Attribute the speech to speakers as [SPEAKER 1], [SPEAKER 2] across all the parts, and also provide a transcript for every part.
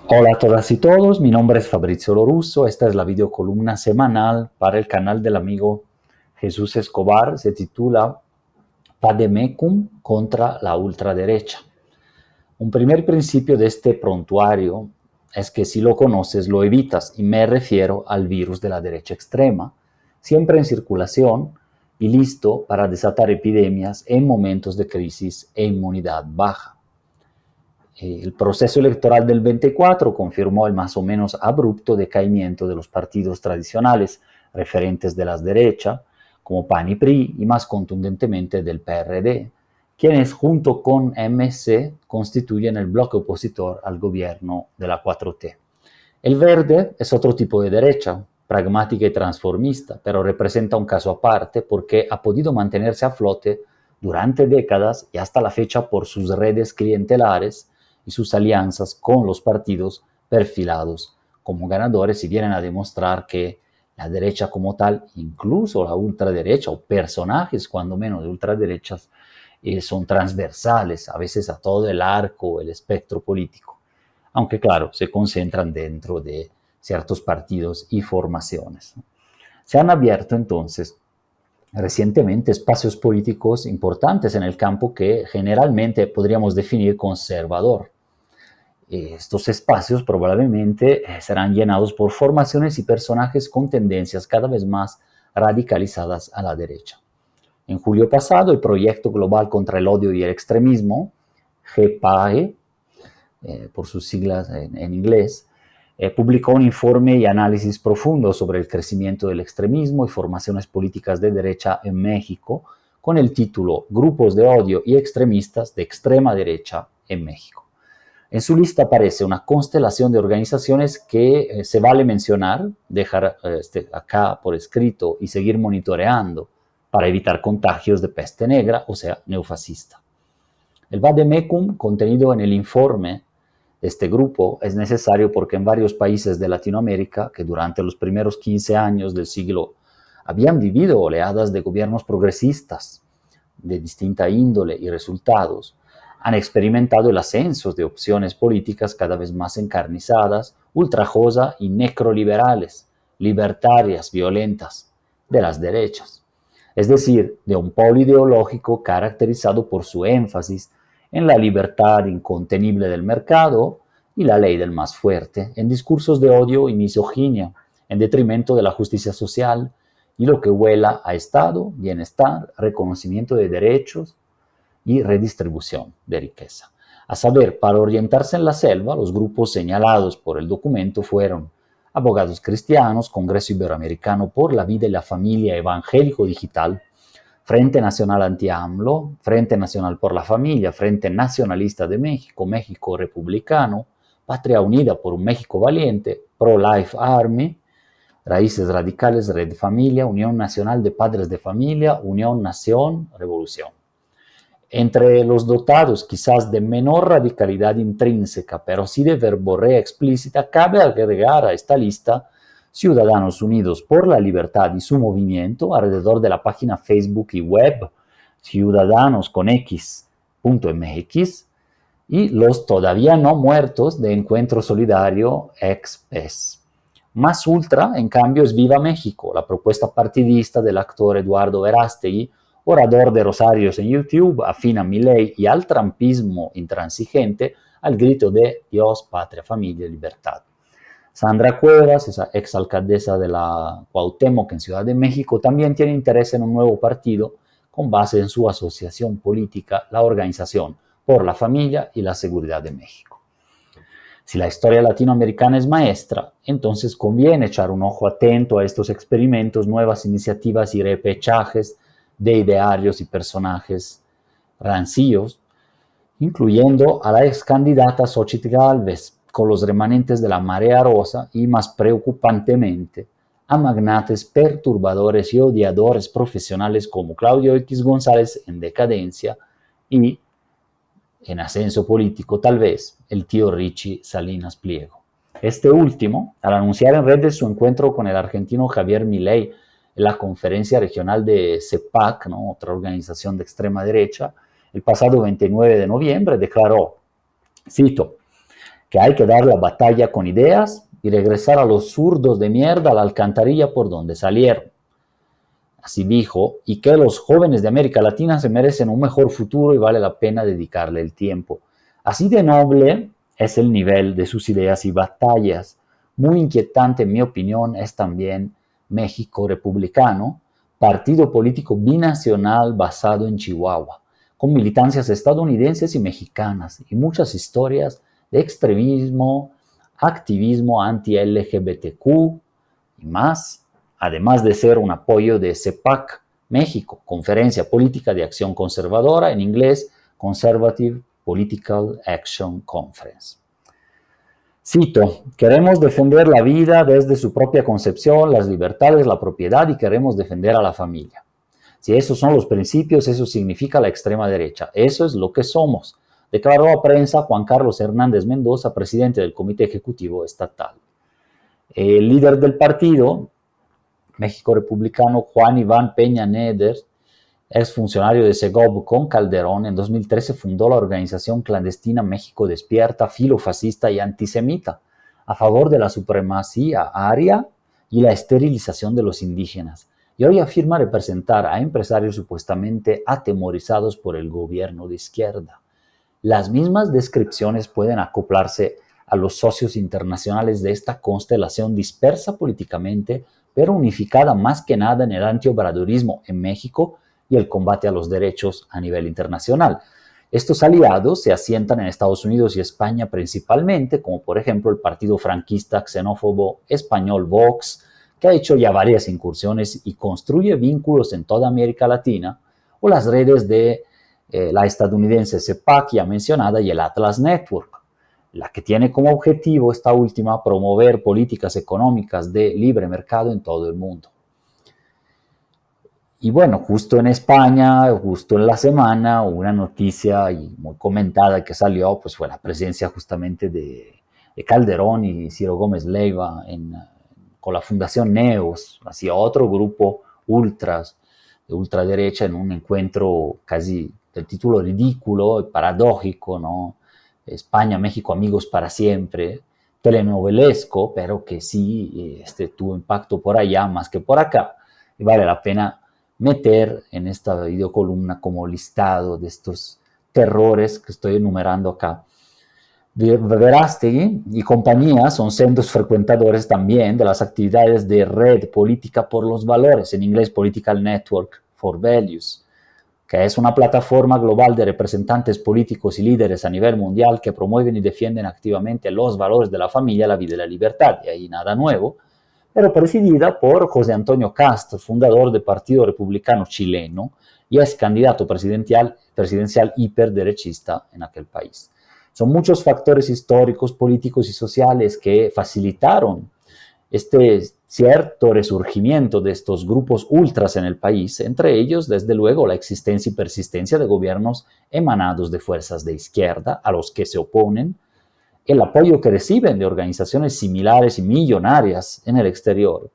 [SPEAKER 1] Hola a todas y todos, mi nombre es Fabrizio Lorusso, esta es la videocolumna semanal para el canal del amigo Jesús Escobar, se titula Vademecum contra la ultraderecha. Un primer principio de este prontuario es que si lo conoces lo evitas, y me refiero al virus de la derecha extrema, siempre en circulación y listo para desatar epidemias en momentos de crisis e inmunidad baja. El proceso electoral del 24 confirmó el más o menos abrupto decaimiento de los partidos tradicionales referentes de las derechas, como PAN y PRI, y más contundentemente del PRD, quienes junto con MC constituyen el bloque opositor al gobierno de la 4T. El verde es otro tipo de derecha, pragmática y transformista, pero representa un caso aparte porque ha podido mantenerse a flote durante décadas y hasta la fecha por sus redes clientelares y sus alianzas con los partidos perfilados como ganadores y vienen a demostrar que la derecha como tal, incluso la ultraderecha o personajes cuando menos de ultraderechas, son transversales a veces a todo el arco, el espectro político, aunque claro, se concentran dentro de ciertos partidos y formaciones. Se han abierto entonces recientemente espacios políticos importantes en el campo que generalmente podríamos definir conservador. Estos espacios probablemente serán llenados por formaciones y personajes con tendencias cada vez más radicalizadas a la derecha. En julio pasado, el Proyecto Global contra el Odio y el Extremismo, GPAE, por sus siglas en inglés, publicó un informe y análisis profundo sobre el crecimiento del extremismo y formaciones políticas de derecha en México, con el título Grupos de odio y extremistas de extrema derecha en México. En su lista aparece una constelación de organizaciones que se vale mencionar, dejar acá por escrito y seguir monitoreando para evitar contagios de peste negra, o sea, neofascista. El vademecum contenido en el informe de este grupo es necesario porque en varios países de Latinoamérica, que durante los primeros 15 años del siglo habían vivido oleadas de gobiernos progresistas de distinta índole y resultados, han experimentado el ascenso de opciones políticas cada vez más encarnizadas, ultrajosa y necroliberales, libertarias, violentas, de las derechas. Es decir, de un polo ideológico caracterizado por su énfasis en la libertad incontenible del mercado y la ley del más fuerte, en discursos de odio y misoginia, en detrimento de la justicia social y lo que huela a Estado, bienestar, reconocimiento de derechos y redistribución de riqueza. A saber, para orientarse en la selva, los grupos señalados por el documento fueron Abogados Cristianos, Congreso Iberoamericano por la Vida y la Familia Evangélico Digital, Frente Nacional Anti-AMLO, Frente Nacional por la Familia, Frente Nacionalista de México, México Republicano, Patria Unida por un México Valiente, Pro-Life Army, Raíces Radicales, Red Familia, Unión Nacional de Padres de Familia, Unión Nación, Revolución. Entre los dotados quizás de menor radicalidad intrínseca, pero sí de verborrea explícita, cabe agregar a esta lista Ciudadanos Unidos por la Libertad y su movimiento alrededor de la página Facebook y web Ciudadanos con X.mx y los todavía no muertos de Encuentro Solidario ex-PES. Más ultra, en cambio, es Viva México, la propuesta partidista del actor Eduardo Verástegui, orador de Rosarios en YouTube, afín a Milei y al trampismo intransigente, al grito de Dios, patria, familia y libertad. Sandra Cuevas, esa exalcaldesa de la Cuauhtémoc en Ciudad de México, también tiene interés en un nuevo partido con base en su asociación política, la Organización por la Familia y la Seguridad de México. Si la historia latinoamericana es maestra, entonces conviene echar un ojo atento a estos experimentos, nuevas iniciativas y repechajes de idearios y personajes rancillos, incluyendo a la ex candidata Xochitl Gálvez, con los remanentes de la marea rosa y, más preocupantemente, a magnates perturbadores y odiadores profesionales como Claudio X González en decadencia y en ascenso político tal vez, el tío Richie Salinas Pliego. Este último, al anunciar en redes su encuentro con el argentino Javier Milei en la conferencia regional de CEPAC, ¿no? Otra organización de extrema derecha, el pasado 29 de noviembre declaró, cito, que hay que dar la batalla con ideas y regresar a los zurdos de mierda a la alcantarilla por donde salieron. Así dijo, y que los jóvenes de América Latina se merecen un mejor futuro y vale la pena dedicarle el tiempo. Así de noble es el nivel de sus ideas y batallas. Muy inquietante, en mi opinión, es también México Republicano, partido político binacional basado en Chihuahua, con militancias estadounidenses y mexicanas y muchas historias de extremismo, activismo anti-LGBTQ y más, además de ser un apoyo de CEPAC México, Conferencia Política de Acción Conservadora, en inglés Conservative Political Action Conference. Cito, queremos defender la vida desde su propia concepción, las libertades, la propiedad y queremos defender a la familia. Si esos son los principios, eso significa la extrema derecha. Eso es lo que somos, declaró a prensa Juan Carlos Hernández Mendoza, presidente del Comité Ejecutivo Estatal. El líder del partido, México Republicano, Juan Iván Peña Neder, ex funcionario de Segob con Calderón, en 2013 fundó la organización clandestina México Despierta, filofascista y antisemita, a favor de la supremacía aria y la esterilización de los indígenas. Y hoy afirma representar a empresarios supuestamente atemorizados por el gobierno de izquierda. Las mismas descripciones pueden acoplarse a los socios internacionales de esta constelación dispersa políticamente, pero unificada más que nada en el antiobradorismo en México y el combate a los derechos a nivel internacional. Estos aliados se asientan en Estados Unidos y España principalmente, como por ejemplo el partido franquista xenófobo español Vox, que ha hecho ya varias incursiones y construye vínculos en toda América Latina, o las redes de la estadounidense CEPAC ya mencionada y el Atlas Network, la que tiene como objetivo esta última promover políticas económicas de libre mercado en todo el mundo. Y bueno, justo en España, justo en la semana, una noticia y muy comentada que salió, pues fue la presencia justamente de Calderón y Ciro Gómez Leiva con la Fundación Neos, hacia otro grupo ultras, de ultraderecha, en un encuentro casi del título ridículo y paradójico, ¿no? España, México, amigos para siempre, telenovelesco, pero que sí tuvo impacto por allá más que por acá. Y vale la pena meter en esta videocolumna como listado de estos terrores que estoy enumerando acá. Verástegui y compañía son sendos frecuentadores también de las actividades de Red Política por los Valores, en inglés Political Network for Values, que es una plataforma global de representantes políticos y líderes a nivel mundial que promueven y defienden activamente los valores de la familia, la vida y la libertad. Y ahí nada nuevo, pero presidida por José Antonio Cast, fundador del Partido Republicano Chileno y ex candidato presidencial hiperderechista en aquel país. Son muchos factores históricos, políticos y sociales que facilitaron este cierto resurgimiento de estos grupos ultras en el país, entre ellos, desde luego, la existencia y persistencia de gobiernos emanados de fuerzas de izquierda a los que se oponen, el apoyo que reciben de organizaciones similares y millonarias en el exterior,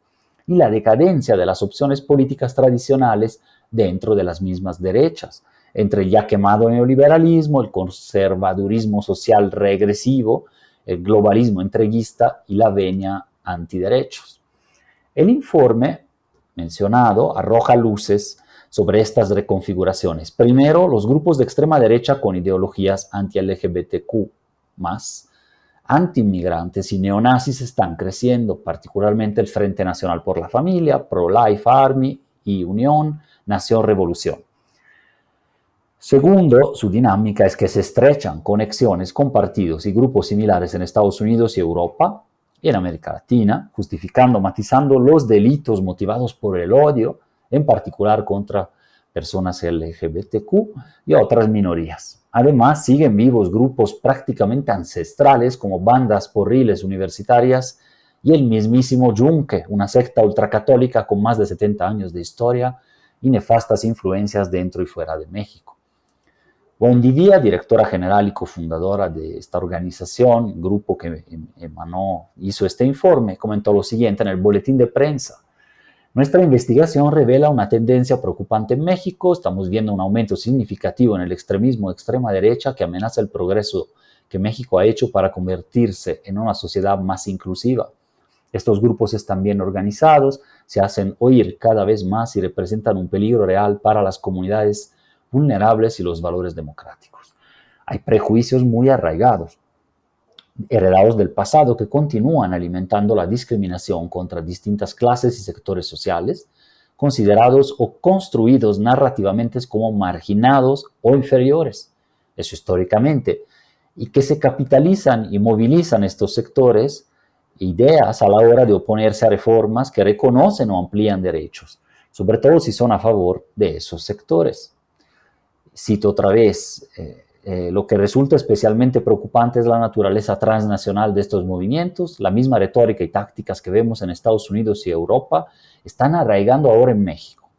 [SPEAKER 1] y la decadencia de las opciones políticas tradicionales dentro de las mismas derechas, entre el ya quemado neoliberalismo, el conservadurismo social regresivo, el globalismo entreguista y la venia antiderechos. El informe mencionado arroja luces sobre estas reconfiguraciones. Primero, los grupos de extrema derecha con ideologías anti-LGBTQ+, anti-inmigrantes y neonazis están creciendo, particularmente el Frente Nacional por la Familia, Pro-Life Army y Unión Nación Revolución. Segundo, su dinámica es que se estrechan conexiones con partidos y grupos similares en Estados Unidos y Europa y en América Latina, justificando, matizando los delitos motivados por el odio, en particular contra personas LGBTQ y otras minorías. Además, siguen vivos grupos prácticamente ancestrales como bandas porriles universitarias y el mismísimo Yunque, una secta ultracatólica con más de 70 años de historia y nefastas influencias dentro y fuera de México. Wendy Vía, directora general y cofundadora de esta organización, grupo que hizo este informe, comentó lo siguiente en el boletín de prensa. Nuestra investigación revela una tendencia preocupante en México. Estamos viendo un aumento significativo en el extremismo de extrema derecha que amenaza el progreso que México ha hecho para convertirse en una sociedad más inclusiva. Estos grupos están bien organizados, se hacen oír cada vez más y representan un peligro real para las comunidades vulnerables y los valores democráticos. Hay prejuicios muy arraigados, heredados del pasado, que continúan alimentando la discriminación contra distintas clases y sectores sociales, considerados o construidos narrativamente como marginados o inferiores. Eso históricamente. Y que se capitalizan y movilizan estos sectores ideas a la hora de oponerse a reformas que reconocen o amplían derechos, sobre todo si son a favor de esos sectores. Cito otra vez, lo que resulta especialmente preocupante es la naturaleza transnacional de estos movimientos. La misma retórica y tácticas que vemos en Estados Unidos y Europa están arraigando ahora en México.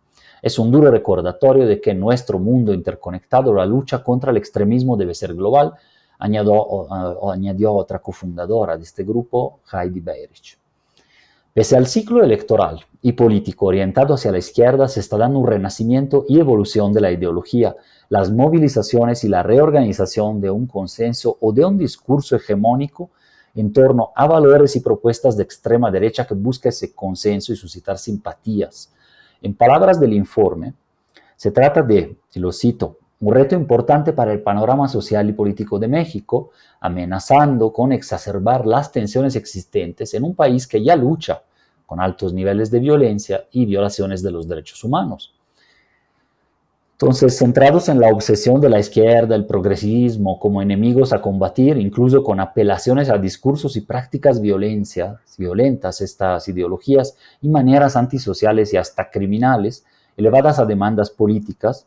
[SPEAKER 1] Es un duro recordatorio de que en nuestro mundo interconectado la lucha contra el extremismo debe ser global, añadió otra cofundadora de este grupo, Heidi Beirich. Pese al ciclo electoral y político orientado hacia la izquierda, se está dando un renacimiento y evolución de la ideología, las movilizaciones y la reorganización de un consenso o de un discurso hegemónico en torno a valores y propuestas de extrema derecha que busca ese consenso y suscitar simpatías. En palabras del informe, se trata de, y lo cito, un reto importante para el panorama social y político de México, amenazando con exacerbar las tensiones existentes en un país que ya lucha con altos niveles de violencia y violaciones de los derechos humanos. Entonces, centrados en la obsesión de la izquierda, el progresismo como enemigos a combatir, incluso con apelaciones a discursos y prácticas violentas, estas ideologías y maneras antisociales y hasta criminales, elevadas a demandas políticas,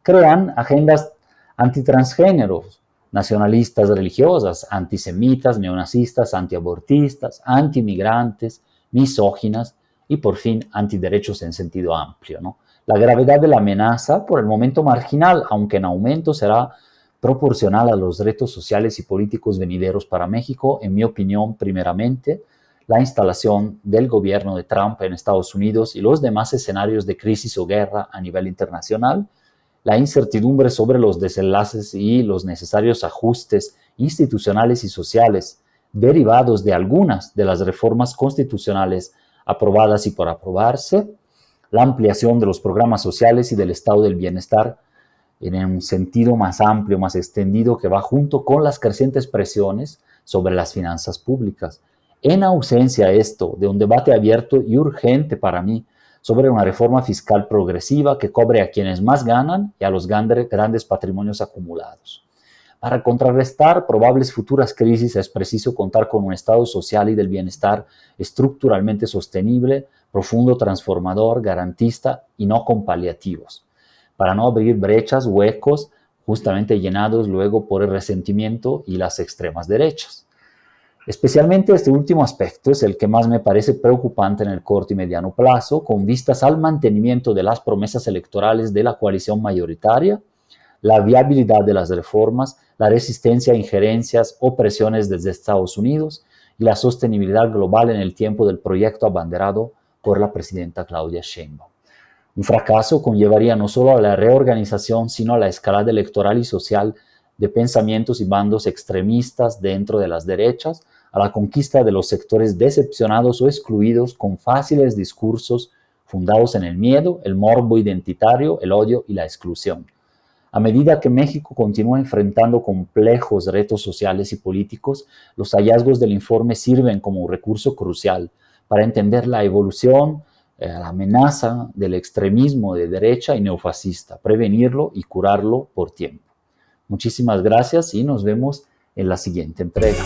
[SPEAKER 1] crean agendas antitransgéneros, nacionalistas religiosas, antisemitas, neonazistas, antiabortistas, antimigrantes, misóginas y por fin antiderechos en sentido amplio, ¿no? La gravedad de la amenaza, por el momento marginal, aunque en aumento, será proporcional a los retos sociales y políticos venideros para México. En mi opinión, primeramente, la instalación del gobierno de Trump en Estados Unidos y los demás escenarios de crisis o guerra a nivel internacional, la incertidumbre sobre los desenlaces y los necesarios ajustes institucionales y sociales derivados de algunas de las reformas constitucionales aprobadas y por aprobarse, la ampliación de los programas sociales y del estado del bienestar en un sentido más amplio, más extendido, que va junto con las crecientes presiones sobre las finanzas públicas. En ausencia esto de un debate abierto y urgente para mí sobre una reforma fiscal progresiva que cobre a quienes más ganan y a los grandes patrimonios acumulados. Para contrarrestar probables futuras crisis es preciso contar con un estado social y del bienestar estructuralmente sostenible, profundo, transformador, garantista y no con paliativos, para no abrir brechas, huecos, justamente llenados luego por el resentimiento y las extremas derechas. Especialmente este último aspecto es el que más me parece preocupante en el corto y mediano plazo, con vistas al mantenimiento de las promesas electorales de la coalición mayoritaria, la viabilidad de las reformas, la resistencia a injerencias o presiones desde Estados Unidos y la sostenibilidad global en el tiempo del proyecto abanderado por la presidenta Claudia Sheinbaum. Un fracaso conllevaría no solo a la reorganización, sino a la escalada electoral y social de pensamientos y bandos extremistas dentro de las derechas, a la conquista de los sectores decepcionados o excluidos con fáciles discursos fundados en el miedo, el morbo identitario, el odio y la exclusión. A medida que México continúa enfrentando complejos retos sociales y políticos, los hallazgos del informe sirven como un recurso crucial para entender la evolución, la amenaza del extremismo de derecha y neofascista, prevenirlo y curarlo por tiempo. Muchísimas gracias y nos vemos en la siguiente entrega.